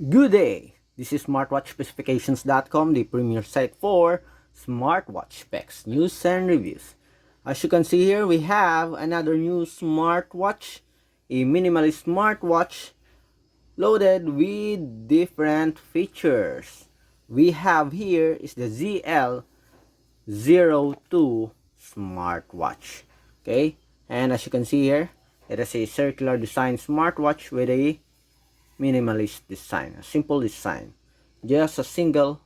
Good day! This is smartwatchspecifications.com, the premier site for smartwatch specs, news, and reviews. As you can see here, we have another new smartwatch, a minimalist smartwatch loaded with different features. We have here is the ZL02 Smartwatch. Okay, and as you can see here, it is a circular design smartwatch with a minimalist design, a simple design, just a single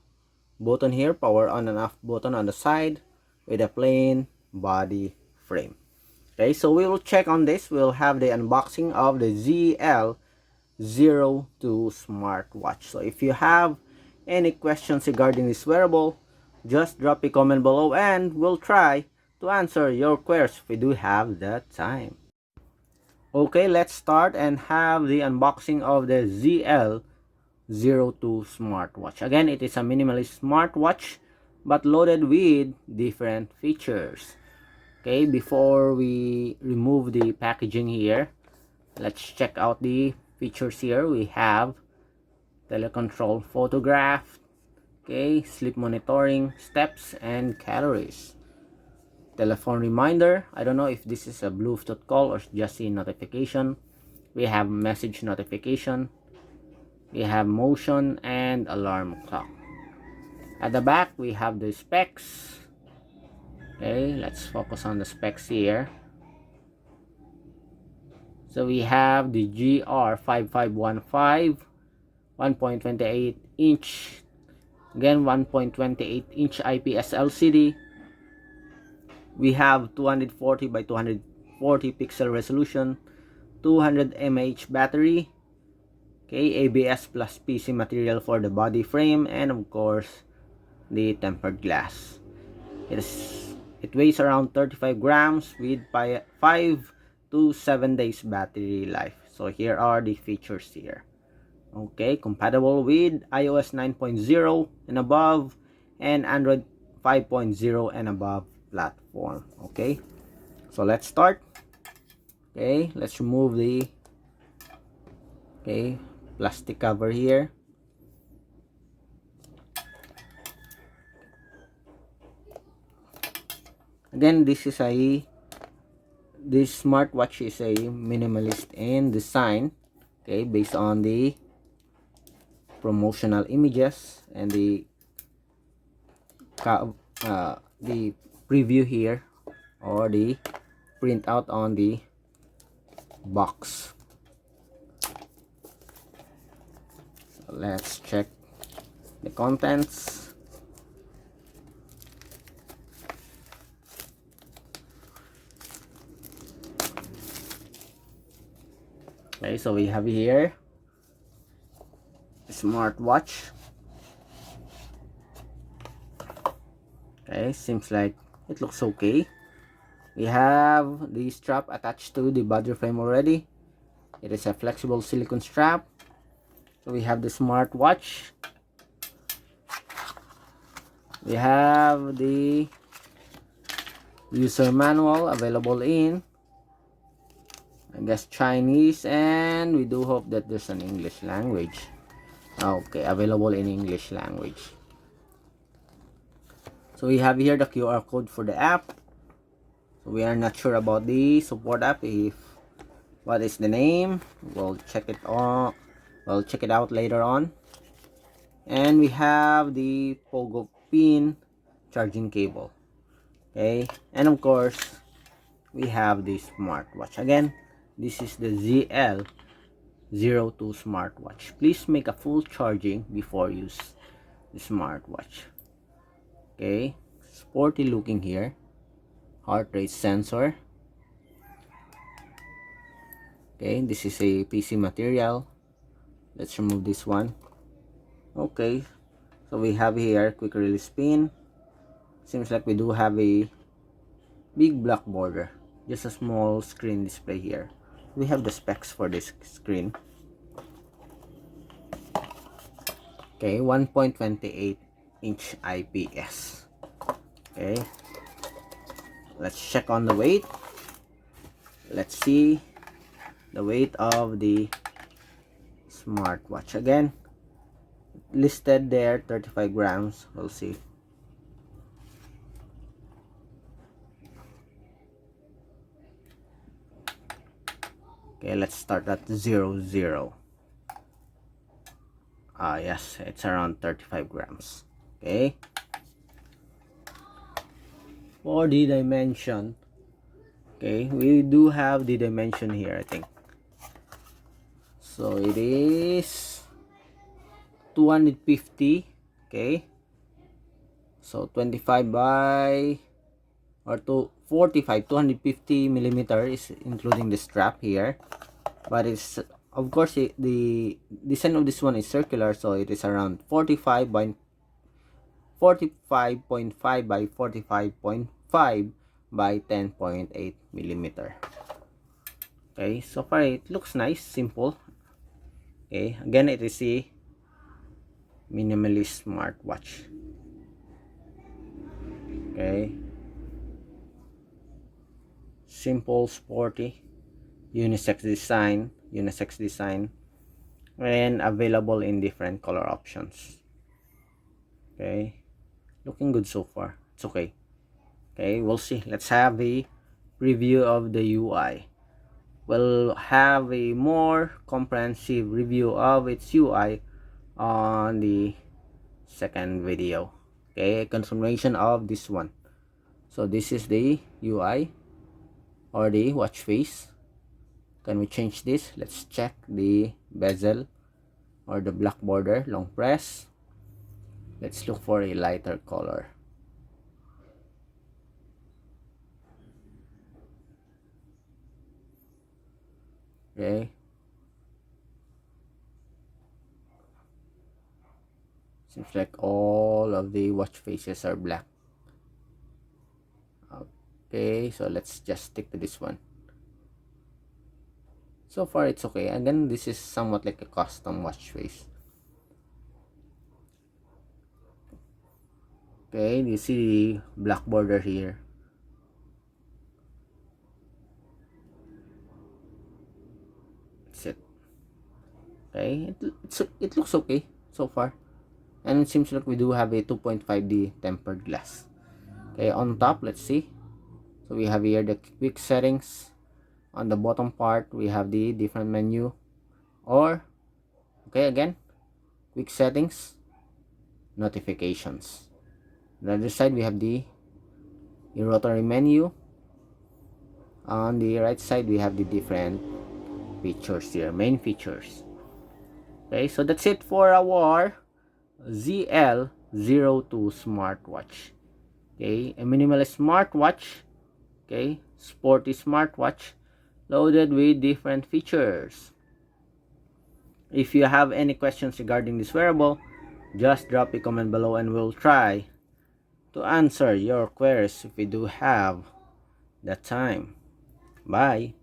button here, power on and off button on the side with a plain body frame. Okay, so we will check on this. We'll have the unboxing of the ZL02 Smartwatch. So if you have any questions regarding this wearable, just drop a comment below and we'll try to answer your queries if we do have the time. Okay, let's start and have the unboxing of the ZL02 Smartwatch. Again, it is a minimalist smartwatch but loaded with different features. Okay, before we remove the packaging here, let's check out the features here. We have telecontrol photograph, okay, sleep monitoring, steps, and calories. Telephone reminder. I don't know if this is a Bluetooth call or just a notification. We have message notification. We have motion and alarm clock. At the back, we have the specs. Okay, let's focus on the specs here. So we have the GR5515, 1.28 inch, again 1.28 inch IPS LCD. We have 240 by 240 pixel resolution, 200 mAh battery, okay, ABS+PC material for the body frame, and of course the tempered glass. It weighs around 35 grams with 5 to 7 days battery life. So here are the features here. Okay, compatible with iOS 9.0 and above and Android 5.0 and above platform. Okay, so let's start. Okay, let's remove the plastic cover here. Again, this smartwatch is a minimalist in design, okay, based on the promotional images and the preview here, or the printout on the box. So let's check the contents. Okay, so we have here a smartwatch. Okay, seems like it looks okay. We have the strap attached to the body frame already. It is a flexible silicone strap. So we have the smartwatch. We have the user manual available in, I guess, Chinese, and we do hope that there's an English language. Okay, available in English language. So we have here the QR code for the app. So we are not sure about the support app. If what is the name, we'll check it on. We'll check it out later on. And we have the pogo pin charging cable. Okay, and of course we have the smartwatch. Again, this is the ZL02 Smartwatch. Please make a full charging before use the smartwatch. Okay, sporty looking here. Heart rate sensor. Okay, this is a PC material. Let's remove this one. Okay, so we have here quick release pin. Seems like we do have a big black border, just a small screen display here. We have the specs for this screen. Okay, 1.28 inch IPS. Okay, let's check on the weight. Let's see the weight of the smartwatch. Again, listed there 35 grams. We'll see. Okay, let's start at 00. Yes, it's around 35 grams. Okay, for the dimension, okay, we do have the dimension here, I think. So it is 250. Okay, so 25 by or 250 millimeter is including the strap here, but it's, of course, the design of this one is circular, so it is around 45 by 45.5 by 45.5 by 10.8 millimeter. Okay, so far it looks nice, simple. Okay, again, it is a minimalist smartwatch. Okay, simple, sporty, unisex design, and available in different color options. Okay, looking good so far. It's okay. Okay, we'll see. Let's have a review of the UI. We'll have a more comprehensive review of its UI on the second video. Okay, a confirmation of this one. So this is the UI or the watch face. Can we change this? Let's check the bezel or the black border, long press. Let's look for a lighter color. Okay, seems like all of the watch faces are black. Okay, so let's just stick to this one. So far it's okay. Again, this is somewhat like a custom watch face. Okay, you see the black border here. That's it. Okay, it looks okay so far. And it seems like we do have a 2.5D tempered glass. Okay, on top, let's see. So we have here the quick settings. On the bottom part, we have the different menu. Or, okay, again, quick settings, notifications. On the other side, we have the rotary menu. On the right side, we have the different features here, main features. Okay, so that's it for our ZL02 Smartwatch. Okay, a minimalist smartwatch. Okay, sporty smartwatch loaded with different features. If you have any questions regarding this wearable, just drop a comment below and we'll try to answer your queries if we do have the time. Bye.